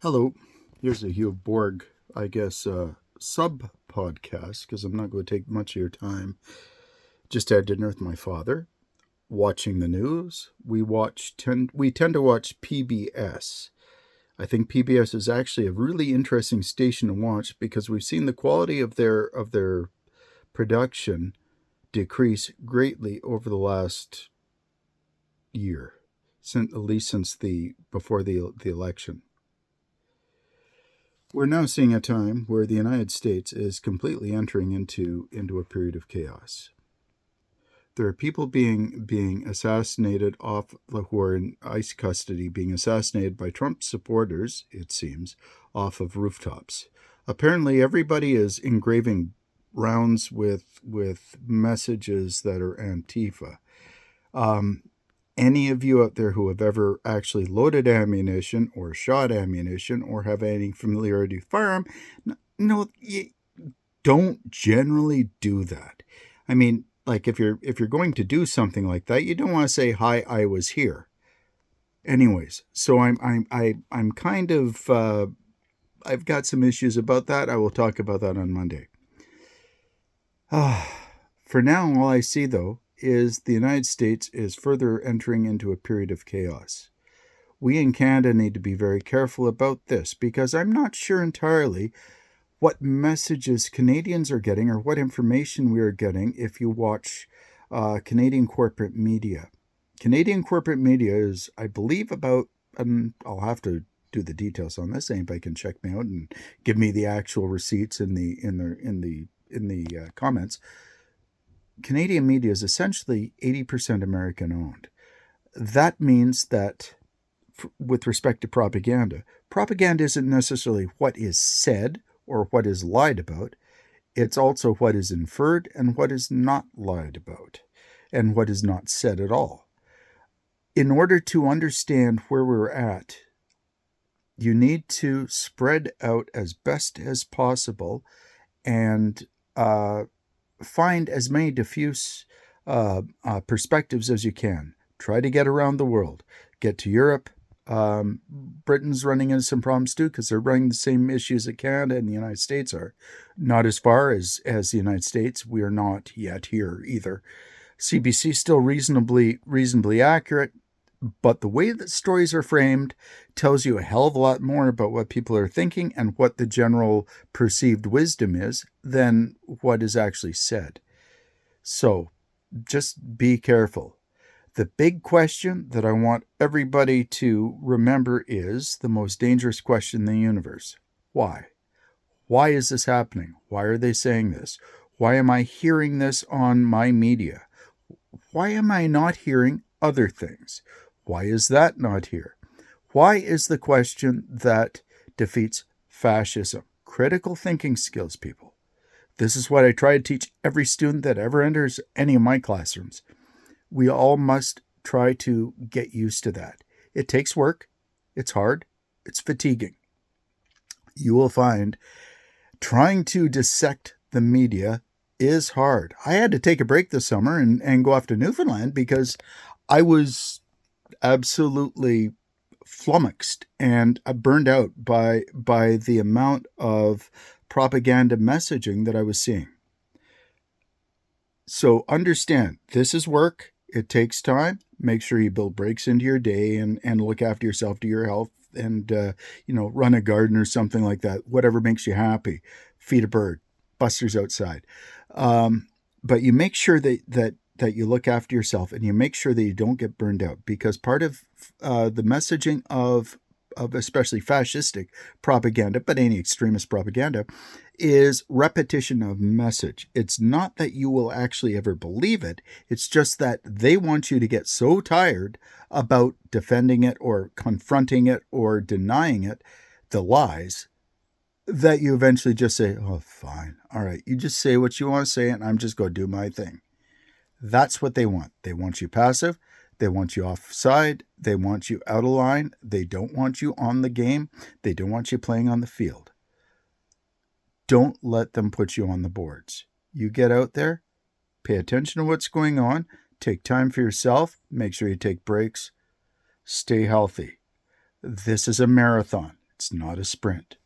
Hello, here's a Hugh Borg, sub-podcast, because I'm not going to take much of your time. Just had dinner with my father, watching the news. We tend to watch PBS. I think PBS is actually a really interesting station to watch because we've seen the quality of their production decrease greatly over the last year, at least since the before the election. We're now seeing a time where the United States is completely entering into a period of chaos. There are people being assassinated who are in ICE custody, being assassinated by Trump supporters, it seems, off of rooftops. Apparently, everybody is engraving rounds with messages that are Antifa. Any of you out there who have ever actually loaded ammunition or shot ammunition or have any familiarity with firearm, no, you don't generally do that. I mean, like if you're going to do something like that, you don't want to say, "Hi, I was here." Anyways, so I'm kind of I've got some issues about that. I will talk about that on Monday. For now, all I see though is the United States is further entering into a period of chaos. We in Canada need to be very careful about this because I'm not sure entirely what messages Canadians are getting or what information we are getting if you watch Canadian corporate media. Canadian corporate media is, I believe, about, I'll have to do the details on this. Anybody can check me out and give me the actual receipts in the comments. Canadian media is essentially 80% American owned. That means that with respect to propaganda, propaganda isn't necessarily what is said or what is lied about. It's also what is inferred and what is not lied about and what is not said at all. In order to understand where we're at, you need to spread out as best as possible and find as many diffuse perspectives as you can. Try to get around the world. Get to Europe. Britain's running into some problems too because they're running the same issues that Canada and the United States are. Not as far as the United States. We are not yet here either. CBC is still reasonably accurate, but the way that stories are framed tells you a hell of a lot more about what people are thinking and what the general perceived wisdom is than what is actually said. So just be careful. The big question that I want everybody to remember is the most dangerous question in the universe. Why? Why is this happening? Why are they saying this? Why am I hearing this on my media? Why am I not hearing other things? Why is that not here? Why is the question that defeats fascism? Critical thinking skills, people. This is what I try to teach every student that ever enters any of my classrooms. We all must try to get used to that. It takes work. It's hard. It's fatiguing. You will find trying to dissect the media is hard. I had to take a break this summer and go off to Newfoundland because I was absolutely flummoxed and burned out by the amount of propaganda messaging that I was seeing. So understand, this is work. It takes time. Make sure you build breaks into your day and look after yourself, do your health, and run a garden or something like that. Whatever makes you happy. Feed a bird. Buster's outside. But you make sure that you look after yourself and you make sure that you don't get burned out, because part of the messaging of especially fascistic propaganda, but any extremist propaganda, is repetition of message. It's not that you will actually ever believe it. It's just that they want you to get so tired about defending it or confronting it or denying it, the lies, that you eventually just say, "Oh, fine. All right. You just say what you want to say and I'm just going to do my thing." That's what they want. They want you passive. They want you offside. They want you out of line. They don't want you on the game. They don't want you playing on the field. Don't let them put you on the boards. You get out there, pay attention to what's going on, take time for yourself, make sure you take breaks, stay healthy. This is a marathon. It's not a sprint.